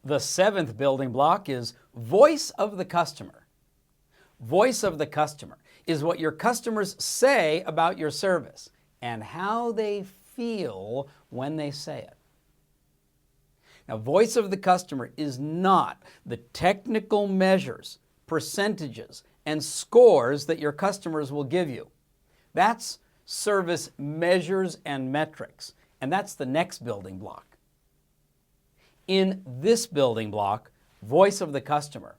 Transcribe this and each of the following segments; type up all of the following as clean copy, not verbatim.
The seventh building block is voice of the customer. Voice of the customer is what your customers say about your service and how they feel when they say it. Now, voice of the customer is not the technical measures, percentages, and scores that your customers will give you. That's service measures and metrics, and that's the next building block. In this building block, voice of the customer,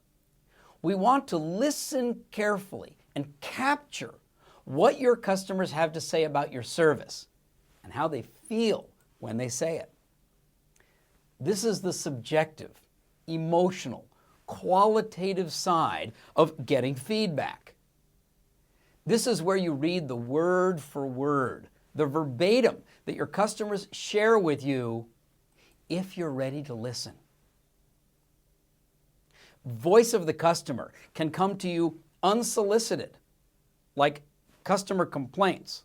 we want to listen carefully and capture what your customers have to say about your service and how they feel when they say it. This is the subjective, emotional, qualitative side of getting feedback. This is where you read the word for word, the verbatim that your customers share with you if you're ready to listen. Voice of the customer can come to you unsolicited, like customer complaints,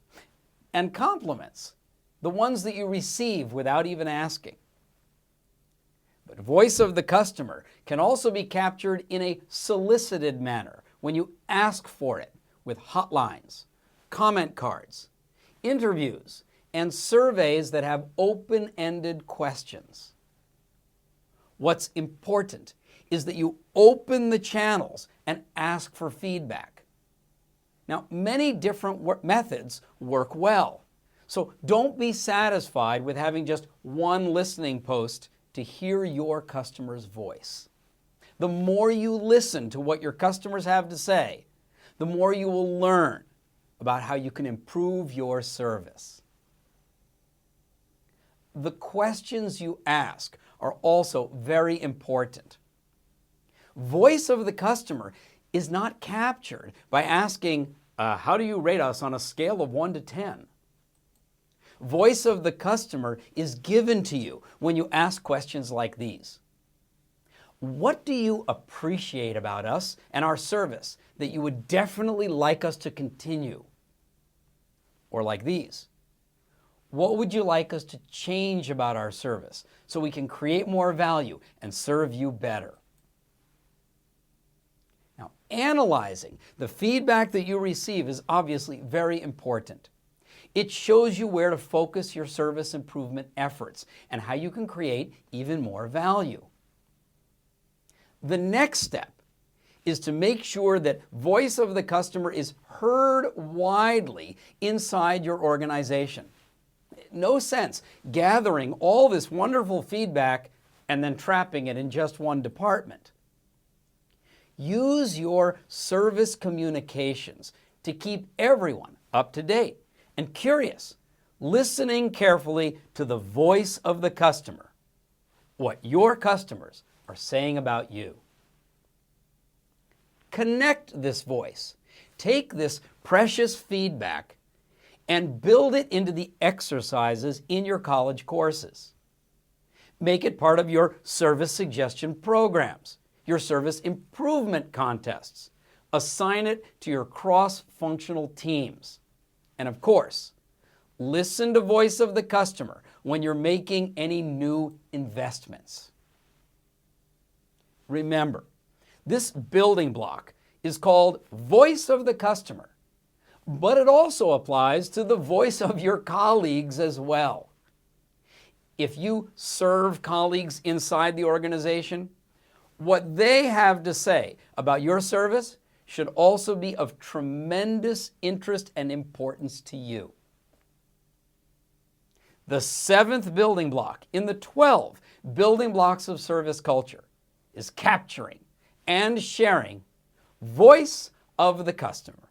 and compliments, the ones that you receive without even asking. But voice of the customer can also be captured in a solicited manner when you ask for it with hotlines, comment cards, interviews, and surveys that have open-ended questions. What's important is that you open the channels and ask for feedback. Now, many different methods work well, so don't be satisfied with having just one listening post to hear your customer's voice. The more you listen to what your customers have to say, the more you will learn about how you can improve your service. The questions you ask are also very important. Voice of the customer is not captured by asking, how do you rate us on a scale of 1 to 10? Voice of the customer is given to you when you ask questions like these. What do you appreciate about us and our service that you would definitely like us to continue? Or like these. What would you like us to change about our service so we can create more value and serve you better? Now, analyzing the feedback that you receive is obviously very important. It shows you where to focus your service improvement efforts and how you can create even more value. The next step is to make sure that voice of the customer is heard widely inside your organization. No sense gathering all this wonderful feedback and then trapping it in just one department. Use your service communications to keep everyone up to date and curious, listening carefully to the voice of the customer, what your customers are saying about you. Connect this voice. Take this precious feedback and build it into the exercises in your college courses. Make it part of your service suggestion programs, your service improvement contests. Assign it to your cross-functional teams. And of course, listen to voice of the customer when you're making any new investments. Remember, this building block is called voice of the customer, but it also applies to the voice of your colleagues as well. If you serve colleagues inside the organization, what they have to say about your service should also be of tremendous interest and importance to you. The seventh building block in the 12 building blocks of service culture is capturing and sharing voice of the customer.